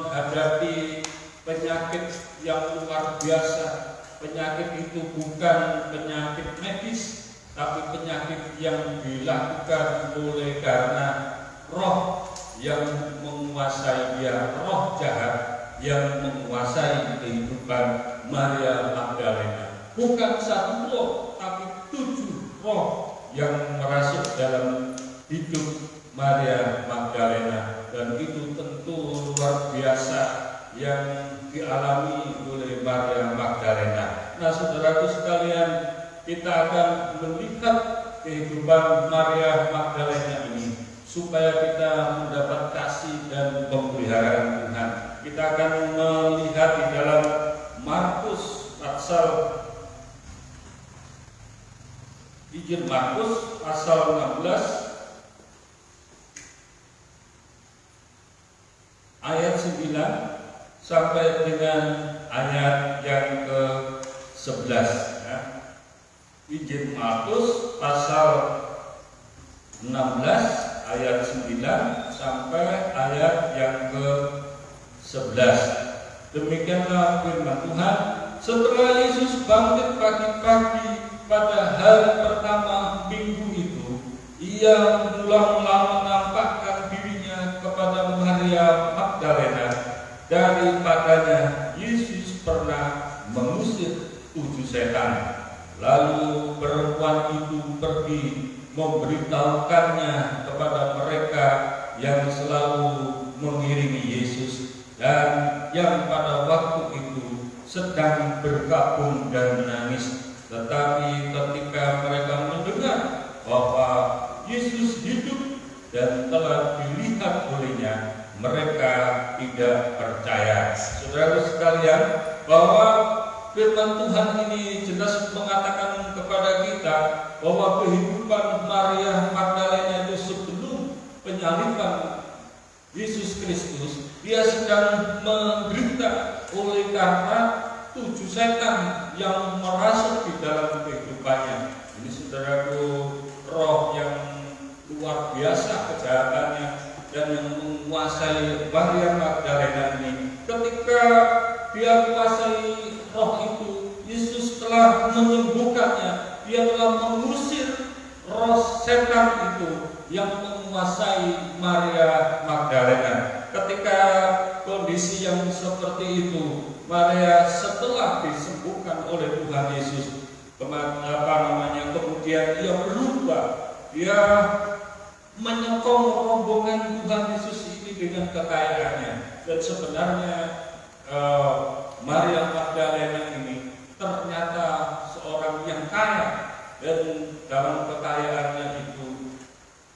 menghadapi penyakit yang luar biasa. Penyakit itu bukan penyakit medis, tapi penyakit yang dilakukan oleh karena roh yang menguasai dia, roh jahat yang menguasai kehidupan Maria Magdalena. Bukan satu roh, tapi 7 roh yang merasuk dalam hidup Maria Magdalena, dan itu tentu luar biasa yang dialami oleh Maria Magdalena. Nah, saudaraku sekalian, kita akan melihat kehidupan Maria Magdalena ini supaya kita mendapat kasih dan pemeliharaan Tuhan. Kita akan melihat di dalam Markus pasal Injil Markus pasal 16 ayat 9 sampai dengan ayat yang ke-11 ya. Injil Markus pasal 16 ayat 9 sampai ayat yang ke-11. Demikianlah firman Tuhan. Setelah Yesus bangkit pagi-pagi pada hari pertama minggu itu, ia mula-mula menampakkan dirinya kepada Maria Magdalena. Daripadanya Yesus pernah mengusir 7 setan. Lalu perempuan itu pergi memberitahukannya kepada mereka yang selalu mengiringi Yesus dan yang pada waktu itu sedang berkabung dan menangis. Tetapi ketika mereka mendengar bahwa Yesus hidup dan telah dilihat olehnya, mereka tidak percaya. Saudara sekalian, bahwa firman Tuhan ini jelas mengatakan kepada kita bahwa kehidupan Maria Magdalena itu sebelum penyaliban Yesus Kristus, dia sedang menderita oleh karena 7 setan yang merasuk di dalam kehidupannya. Ini saudaraku, roh yang luar biasa kejahatannya dan yang menguasai Maria Magdalena ini. Ketika dia kuasai roh itu, Yesus telah menyembuhkannya. Dia telah mengusir roh setan itu yang menguasai Maria Magdalena. Ketika kondisi yang seperti itu, Maria setelah disembuhkan oleh Tuhan Yesus, kemudian ia berubah. Dia menyokong rombongan Tuhan Yesus ini dengan kekayaannya. Dan sebenarnya Maria Magdalena ini ternyata seorang yang kaya, dan dalam kekayaannya itu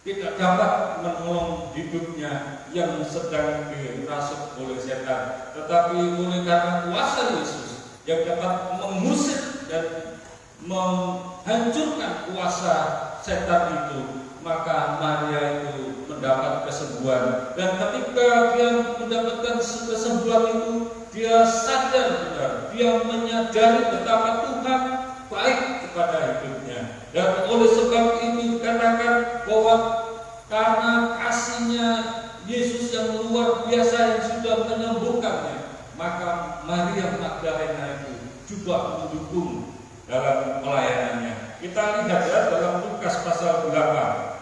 tidak dapat menolong hidupnya yang sedang dirasuk oleh setan, tetapi oleh karena kuasa Yesus yang dapat mengusir dan menghancurkan kuasa setan itu, maka Maria itu mendapat kesembuhan. Dan ketika dia mendapatkan kesembuhan itu, dia sadar benar, dia menyadari betapa Tuhan baik kepada hidupnya. Dan oleh sebab ini dikatakan bahwa karena kasihnya Yesus yang luar biasa yang sudah menyembuhkannya, maka Maria Magdalena itu juga mendukung dalam pelayanannya. Kita lihat ya dalam Lukas pasal 8.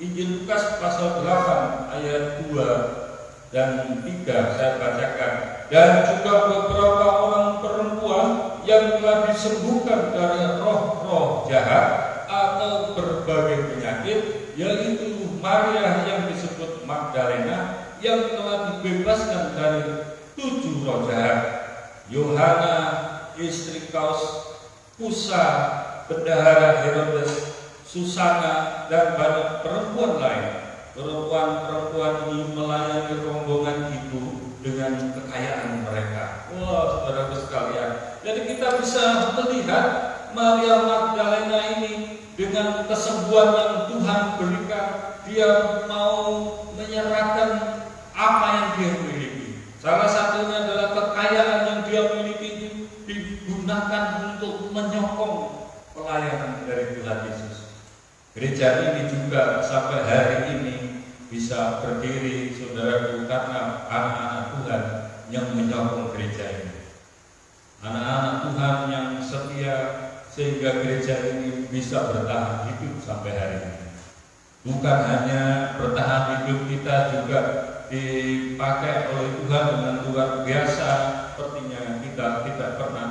Injil Lukas pasal 8 ayat 2 dan 3 saya bacakan. Dan juga beberapa orang perempuan yang telah disembuhkan dari roh-roh jahat atau berbagai penyakit, yaitu Maria yang disebut Magdalena yang telah dibebaskan dari 7 roh jahat, Yohana istri Kaus, Kusa, bendahara Herodes, Susana, dan banyak perempuan lain. Perempuan-perempuan ini melayani rombongan itu dengan kekayaan mereka. Wah, saudara sekalian. Jadi kita bisa melihat Maria Magdalena ini dengan kesembuhan yang Tuhan berikan, dia mau menyerahkan apa yang dia miliki. Salah satunya adalah kekayaan yang dia miliki itu digunakan untuk menyokong pelayanan dari Tuhan Yesus. Gereja ini juga sampai hari ini bisa berdiri, saudaraku, karena anak-anak Tuhan yang menyokong gereja ini. Anak-anak Tuhan yang setia sehingga gereja ini bisa bertahan hidup sampai hari ini. Bukan hanya bertahan hidup, kita juga dipakai oleh Tuhan dengan luar biasa. Sepertinya kita tidak pernah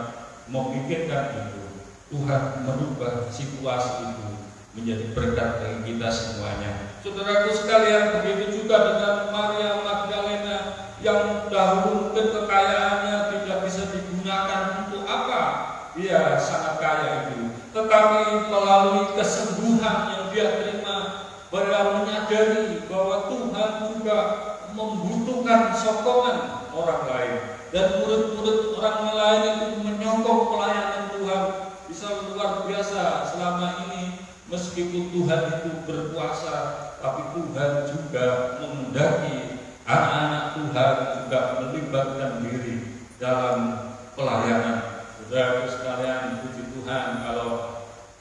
memikirkan itu. Tuhan merubah situasi itu menjadi berkat bagi kita semuanya. Saudaraku sekalian, begitu juga dengan Maria Magdalena yang dahulu mungkin kekayaannya tidak bisa digunakan untuk apa. Dia sangat kaya itu, tetapi melalui kesembuhan yang dia terima, dia menyadari bahwa Tuhan juga membutuhkan sokongan orang lain, dan murid-murid orang lain itu menyokong pelayanan Tuhan. Bisa luar biasa selama ini, meskipun Tuhan itu berkuasa, tapi Tuhan juga menghendaki anak-anak Tuhan juga melibatkan diri dalam pelayanan. Saudara sekalian, puji Tuhan kalau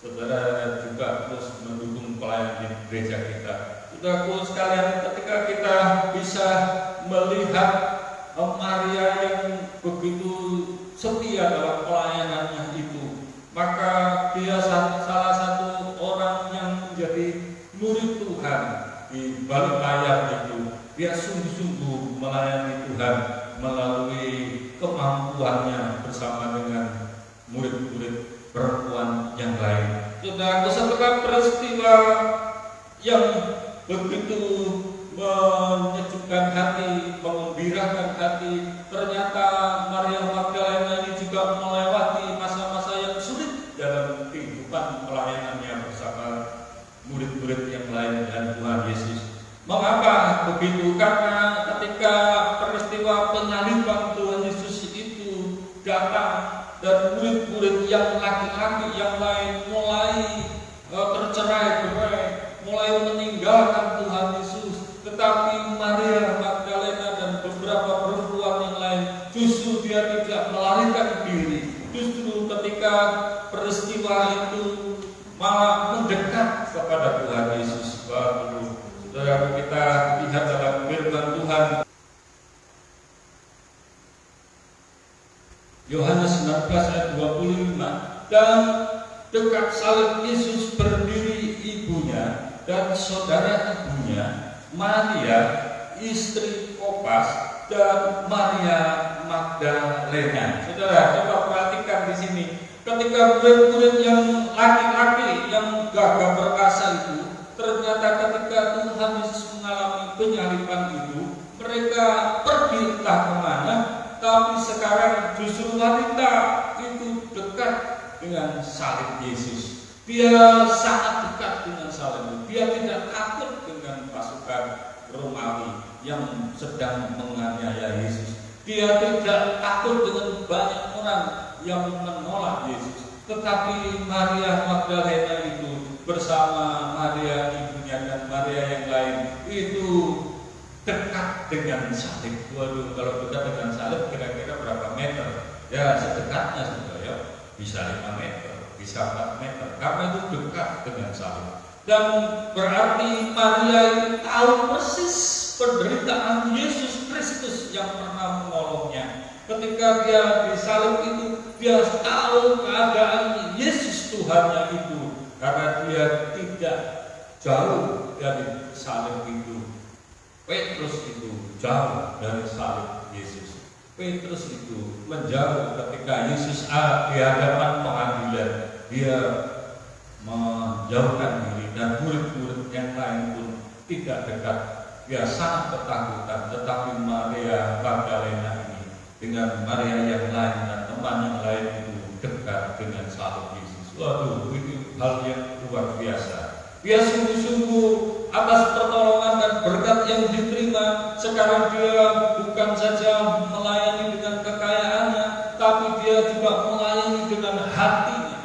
saudara juga terus mendukung pelayanan di gereja kita. Saudaraku sekalian, ketika kita bisa melihat Maria yang begitu setia dalam pelayanannya itu, maka dia salah satu orang yang menjadi murid Tuhan di balik layar itu. Dia sungguh-sungguh melayani Tuhan melalui kemampuannya bersama dengan murid-murid perempuan yang lain. Saudara, setelah peristiwa yang begitu menyejukkan hati, mengembirakan hati, ternyata Maria Magdalena ini juga melewati masa-masa yang sulit dalam kehidupan pelayanannya bersama murid-murid yang lain dan Tuhan Yesus. Mengapa begitu? Karena ketika peristiwa penyaliban Tuhan Yesus itu datang, dan murid-murid yang laki-laki yang lain mulai tercerai-berai, mulai meninggalkan Tuhan Yesus, tetapi Maria Magdalena dan beberapa perempuan yang lain justru dia tidak melarikan diri. Justru ketika peristiwa itu malah mendekat kepada Tuhan Yesus. Saudara, kita lihat dalam firman Tuhan Yohanes 19 ayat 25, dan dekat salib Yesus berdiri ibunya dan saudara ibunya, Maria istri Klopas dan Maria Magdalena. Saudara, coba perhatikan di sini. Ketika murid-murid yang laki-laki yang gagah perkasa itu, ternyata ketika Tuhan Yesus mengalami penyaliban itu, mereka pergi entah kemana. Tapi sekarang justru wanita itu dekat dengan salib Yesus. Dia sangat dekat dengan salib itu. Dia tidak takut dengan pasukan Romawi yang sedang menganiaya Yesus. Dia tidak takut dengan banyak orang yang menolak Yesus. Tetapi Maria Magdalena itu bersama Maria ibunya dan Maria yang lain itu dekat dengan salib. Waduh, kalau dekat dengan salib kira-kira berapa meter? Ya, sedekatnya sudah ya, bisa 5 meter, bisa 4 meter. Karena itu dekat dengan salib. Dan berarti Maria itu tahu persis penderitaan Yesus Kristus yang pernah menolongnya. Ketika dia disalib itu, dia tahu keadaan Yesus Tuhannya itu, karena dia tidak jauh dari salib itu. Petrus itu jauh dari salib Yesus. Petrus itu menjauh ketika Yesus di hadapan pengadilan. Dia menjauhkan diri, dan murid-murid yang lain pun tidak dekat. Dia sangat ketakutan. Tetapi Maria Magdalena ini dengan Maria yang lain dan teman yang lain itu dekat dengan salib Yesus. Waduh, itu hal yang luar biasa. Dia sungguh-sungguh atas pertolongan dan berkat yang diterima. Sekarang dia bukan saja melayani dengan kekayaannya, tapi dia juga melayani dengan hatinya.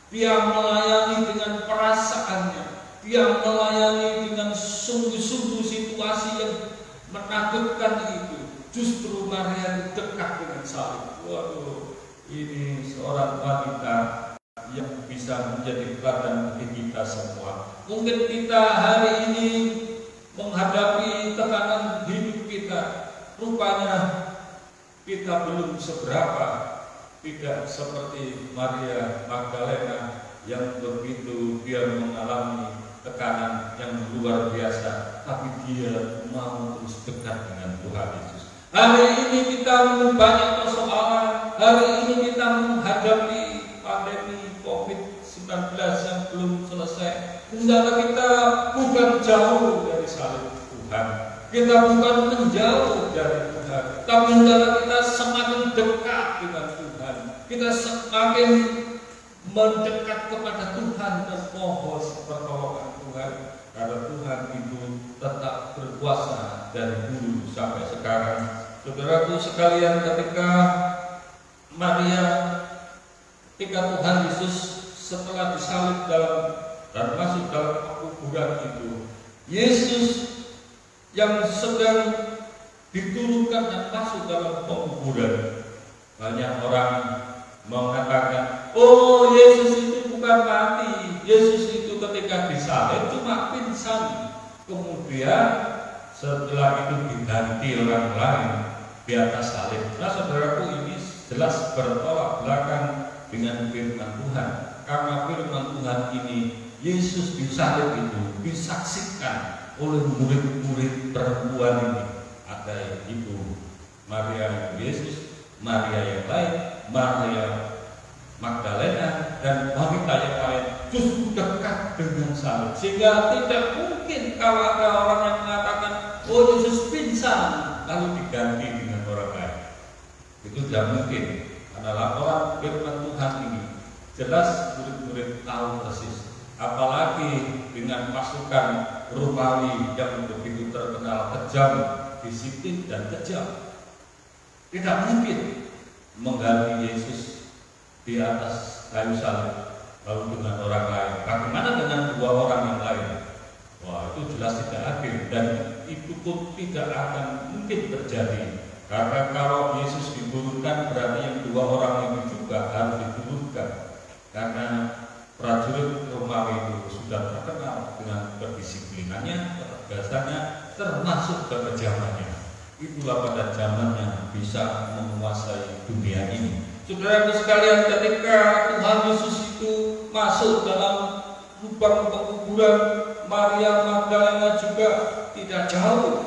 Dia melayani dengan perasaannya. Dia melayani dengan sungguh-sungguh situasi yang menakutkan itu. Justru Maria dekat dengan salib. Waduh, ini seorang wanita yang bisa menjadi teladan bagi kita semua. Mungkin kita hari ini menghadapi kita. Rupanya kita belum seberapa, tidak seperti Maria Magdalena yang begitu dia mengalami tekanan yang luar biasa, tapi dia mau terus dekat dengan Tuhan Yesus. Hari ini kita banyak persoalan, hari ini kita menghadapi pandemi COVID-19 yang belum selesai. Hendaklah kita bukan jauh dari salib Tuhan, kita bukan menjauh dari Tuhan, tapi hendaklah kita semakin dekat dengan Tuhan, kita semakin mendekat kepada Tuhan dan mohon pertolongan Tuhan, karena Tuhan itu tetap berkuasa dari dulu sampai sekarang. Saudaraku sekalian, ketika Tuhan Yesus setelah disalib dan masuk dalam kuburan itu, Yesus yang sedang diturunkan dan masuk dalam kuburan, banyak orang mengatakan, oh Yesus itu bukan mati, Yesus itu ketika disalib cuma pingsan, kemudian setelah itu diganti orang lain di atas salib. Nah saudaraku, ini jelas bertolak belakang dengan firman Tuhan, karena firman Tuhan ini Yesus disalib itu disaksikan oleh murid-murid perempuan ini. Ada ibu Maria Yesus, Maria yang lain, Maria Magdalena, dan wanita yang lain justru dekat dengan salib, sehingga tidak mungkin kalau ada orang yang mengatakan, oh Yesus pingsan lalu diganti dengan orang lain. Itu tidak mungkin, karena laporan firman Tuhan ini jelas murid-murid tahu persis, apalagi dengan pasukan Romawi yang begitu terkenal kejam, disiplin dan kejam. Tidak mungkin mengganti Yesus di atas kayu salib lalu dengan orang lain. Bagaimana dengan dua orang yang lain? Wah, itu jelas tidak adil, dan itu pun tidak akan mungkin terjadi. Karena kalau Yesus diturunkan, berarti yang dua orang itu juga harus diturunkan. Karena prajurit Romawi itu sudah terkenal dengan kedisiplinannya, ketegasannya, termasuk kekejamannya. Itulah pada zamannya bisa menguasai dunia ini. Saudara sekalian, ketika Tuhan Yesus itu masuk dalam lubang pekuburan, Maria Magdalena juga tidak jauh,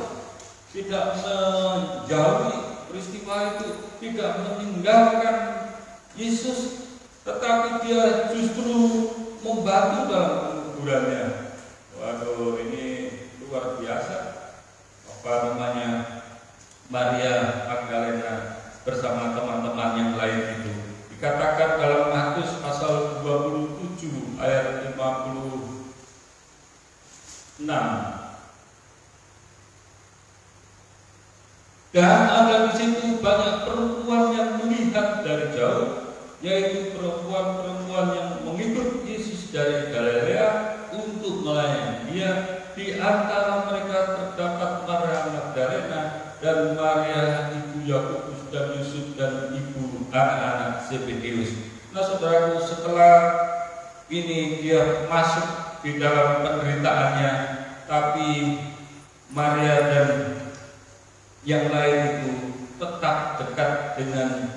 tidak menjauhi peristiwa itu, tidak meninggalkan Yesus, tetapi dia justru membantu dalam penguburannya. Waduh, ini luar biasa. Maria Magdalena bersama teman-teman yang lain itu. Dikatakan dalam Markus pasal 27 ayat 56. Dan ada di situ banyak perempuan yang melihat dari jauh, yaitu perempuan-perempuan yang mengikut Yesus dari Galilea untuk melayani Dia. Di antara mereka terdapat Maria Magdalena dan Maria ibu Yakobus dan Yusuf dan ibu anak-anak Zebedeus. Nah saudaraku, setelah ini dia masuk di dalam penderitaannya, tapi Maria dan yang lain itu tetap dekat dengan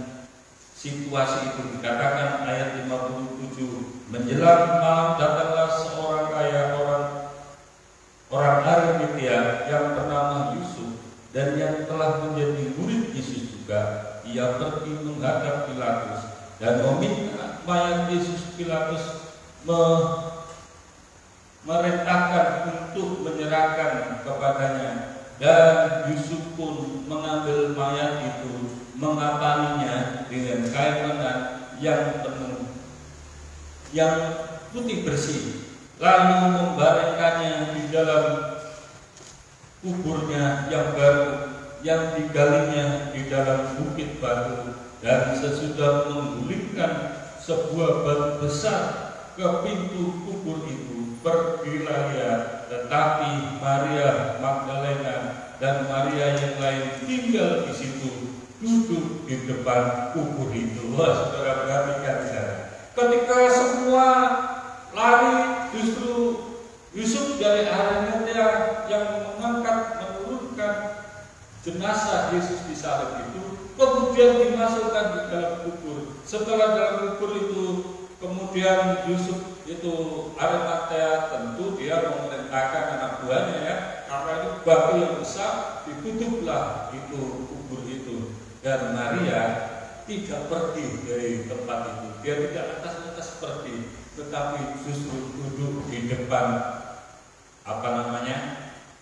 situasi itu. Dikatakan ayat 57, menjelang malam datanglah seorang kaya, orang Arimatea yang bernama Yusuf, dan yang telah menjadi murid Yesus juga. Ia pergi menghadap Pilatus dan meminta mayat Yesus. Pilatus merintahkan untuk menyerahkan kepadanya, dan Yusuf pun mengambil mayat itu, mengapaninya dengan kain lengan yang penuh, yang putih bersih, lalu membaringkannya di dalam kuburnya yang baru, yang digalinya di dalam bukit batu. Dan sesudah menggulingkan sebuah batu besar ke pintu kubur itu, pergilah ia, tetapi Maria Magdalena dan Maria yang lain tinggal di situ, duduk di depan kubur itu. Wah, saudara perhatikan di sana. Ketika semua lari, justru Yusuf dari Arimatea yang menurunkan jenazah Yesus disalib itu kemudian dimasukkan di dalam kubur. Setelah dalam kubur itu kemudian Yusuf itu Arimatea, tentu dia memerintahkan anak buahnya ya, karena itu batu yang besar, ditutuplah itu kubur itu. Dan Maria tidak pergi dari tempat itu, dia tidak atas-atas pergi, tetapi justru duduk di depan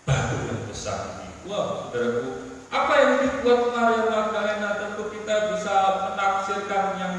batu yang besar ini. Wah, saudaraku, apa yang dibuat Maria Magdalena? Tentu kita bisa menafsirkan yang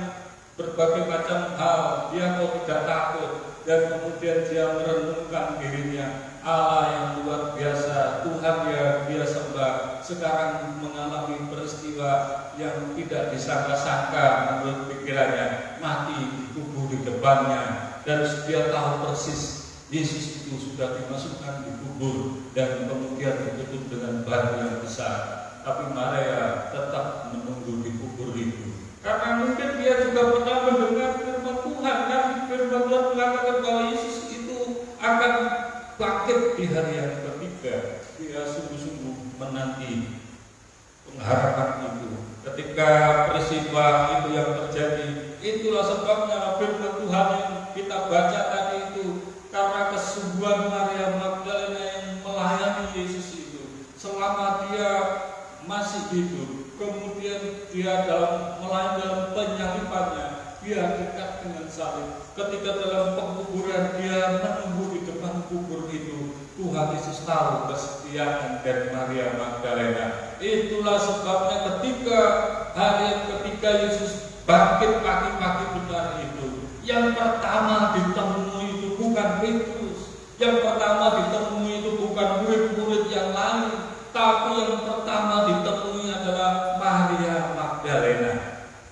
berbagai macam hal. Dia kok tidak takut, dan kemudian dia merenungkan dirinya, Allah yang luar biasa, Tuhan yang dia sembah sekarang mengalami peristiwa yang tidak disangka-sangka menurut pikirannya, mati dikubur di depannya, dan dia tahu persis Yesus itu sudah dimasukkan di kubur dan kemudian ditutup dengan batu yang besar. Tapi Maria tetap menunggu di kubur itu, karena mungkin dia juga pernah mendengar firman Tuhan, kan firman Tuhan mengatakan bahwa Yesus itu akan bangkit di hari yang ketiga. Dia sungguh-sungguh menanti pengharapan itu. Ketika peristiwa itu yang terjadi, itulah sebabnya firman Tuhan yang kita baca tadi itu, karena kesungguhan Maria Magdalena yang melayani Yesus itu selama dia masih hidup, kemudian dia melayani dalam penyalibannya, dia dekat dengan salib. Ketika dalam penguburan dia menunggu di depan kubur itu, Tuhan Yesus tahu kesetiaan dari Maria Magdalena. Itulah sebabnya ketika hari yang ketiga Yesus bangkit pagi-pagi benar itu, yang pertama ditemui itu bukan Petrus, yang pertama ditemui itu bukan murid-murid yang lain, tapi yang pertama ditemui adalah Maria Magdalena.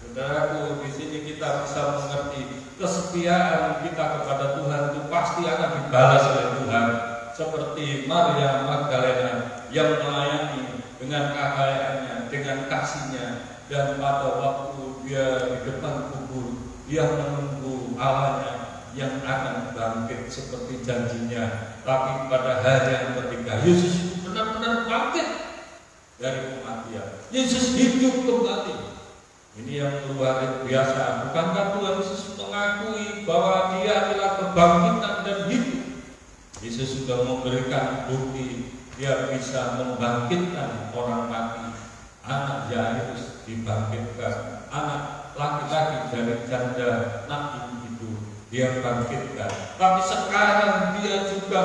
Saudaraku, di sini kita bisa mengerti kesetiaan kita kepada Tuhan itu pasti akan dibalas oleh Tuhan, seperti Maria Magdalena yang melayani dengan kekayaannya, dengan kasihnya, dan pada waktu dia di depan kubur, dia menunggu Allahnya yang akan bangkit seperti janjinya. Tapi pada hari yang ketiga, Yesus itu benar-benar bangkit dari kematian. Yesus hidup kembali. Ini yang luar biasa. Bukankah Tuhan Yesus mengakui bahwa dia adalah kebangkitan dan hidup? Yesus sudah memberikan bukti dia bisa membangkitkan orang mati. Anak Yairus dibangkitkan, anak laki-laki dari janda Naim itu dia bangkitkan. Tapi sekarang dia juga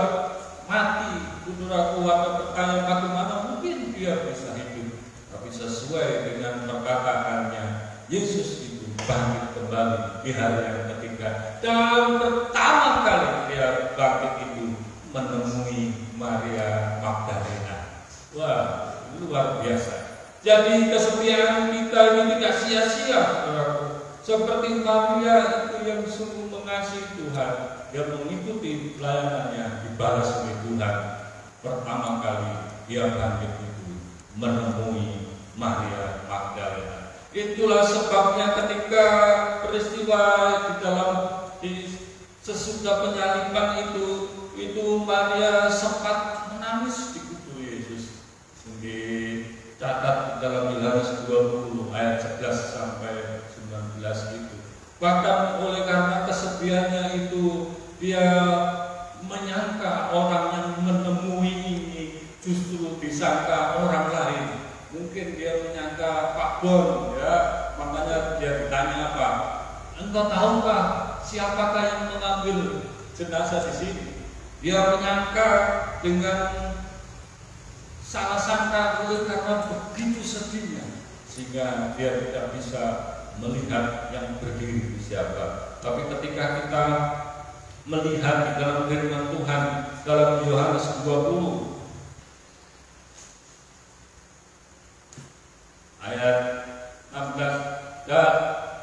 mati. Saudaraku, ada pertanyaan, bagaimana mungkin dia bisa hidup? Tapi sesuai dengan perkataannya, Yesus itu bangkit kembali di hari yang ketiga. Dan pertama kali dia bangkit itu menemui Maria Magdalena. Wah, luar biasa. Jadi kesetiaan kita ini tidak sia-sia, saudaraku. Seperti Maria itu yang sungguh mengasihi Tuhan, dia mengikuti pelayanannya, dibalas oleh Tuhan. Pertama kali dia bangkit itu menemui Maria Magdalena. Itulah sebabnya ketika peristiwa sesudah penyaliban itu Maria sempat menangis di kubur Yesus. Dicatat dalam Yohanes 20 ayat 11 sampai 19 itu. Bahkan oleh karena kesedihannya itu, dia menyangka orang yang menemui ini justru disangka orang lain. Mungkin dia menyangka Pak Bon, ya, makanya dia ditanya apa? Engkau tahukah siapakah yang mengambil jenazah di sini? Dia menyangka dengan salah sangka oleh karena begitu sedihnya, sehingga dia tidak bisa melihat yang berdiri di siapa. Tapi ketika kita melihat di dalam firman Tuhan dalam Yohanes 20 ayat 16, dan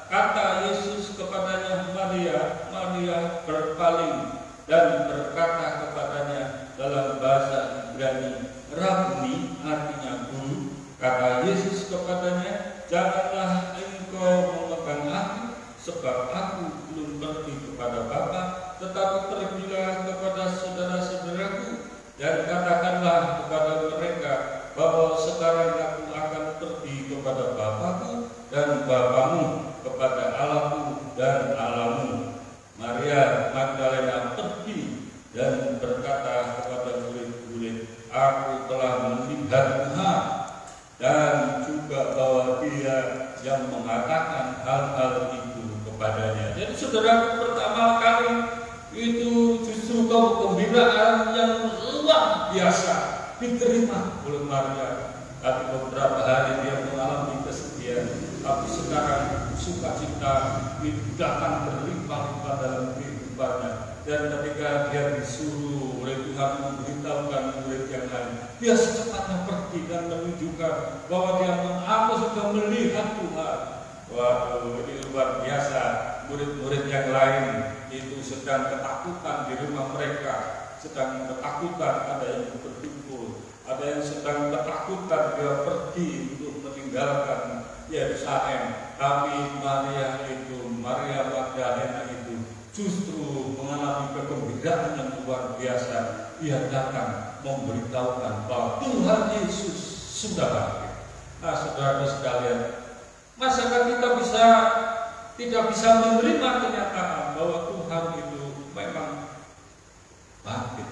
kata Yesus kepadanya, Maria. Maria berpaling dan berkata kepadanya dalam bahasa Ibrani, Rabuni, artinya guru. Kata Yesus kepadanya, janganlah engkau memegang aku, sebab aku belum pergi kepada Bapa, tetapi pergilah kepada saudara-saudaraku dan katakanlah kepada mereka bahwa sekarang sekarang aku akan pergi kepada Bapakku dan Bapamu, kepada Allahku dan Allahmu. Maria Magdalena pergi dan berkata kepada murid-murid, aku telah melihat Tuhan, dan juga bahwa Dia yang mengatakan hal-hal itu kepadanya. Jadi saudara, pertama kali itu justru kegembiraan yang luar biasa diterima oleh Maria. Tapi beberapa hari dia mengalami kesedihan, tapi sekarang sukacita itu datang berlimpah-limpah dalam kehidupannya. Dan ketika dia disuruh oleh Tuhan memberitahukan murid yang lain, dia secepatnya pergi dan menunjukkan bahwa aku sudah melihat Tuhan. Waduh, ini luar biasa. Murid-murid yang lain itu sedang ketakutan di rumah mereka, sedang ketakutan, ada yang berkumpul, ada yang sedang ketakutan dia pergi untuk meninggalkan Yerusalem. Tapi Maria Magdalena itu justru mengalami kegembiraan yang luar biasa. Dia datang memberitahukan bahwa Tuhan Yesus sudah bangkit. Nah, saudara sekalian, masakah kita tidak bisa menerima kenyataan bahwa Tuhan itu memang bangkit?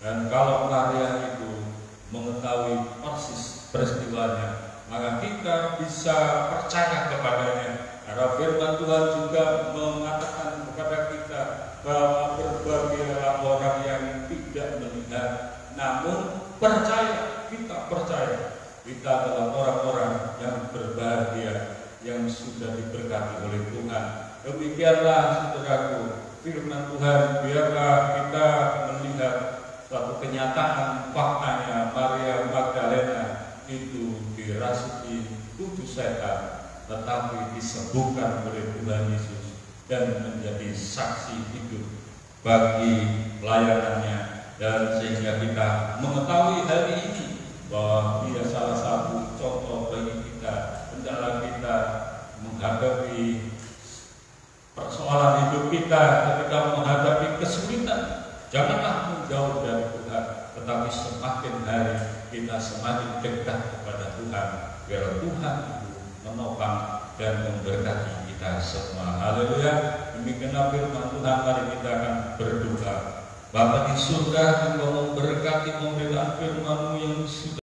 Dan kalau Maria itu mengetahui persis peristiwanya, maka kita bisa percaya kepadanya. Karena firman Tuhan juga mengatakan kepada kita bahwa berbahagialah orang yang tidak melihat namun percaya. Kita percaya kita adalah orang-orang yang berbahagia, yang sudah diberkati oleh Tuhan. Demikianlah saudaraku, firman Tuhan. Biarlah kita melihat suatu kenyataan faktanya, Maria Magdalena itu dirasuki 7 setan, tetapi disembuhkan oleh Tuhan Yesus dan menjadi saksi hidup bagi pelayanannya. Dan sehingga kita mengetahui hari ini bahwa dia salah satu contoh bagi kita dalam kita menghadapi persoalan hidup kita, ketika menghadapi kesulitan. Janganlah menjauh dari Tuhan, tetapi semakin hari kita semakin dekat kepada Tuhan, biar Tuhan itu menopang dan memberkati kita semua. Haleluya. Demikianlah firman Tuhan. Mari kita akan berdoa. Bapa di surga, Engkau memberkati pemberitaan firman-Mu yang sudah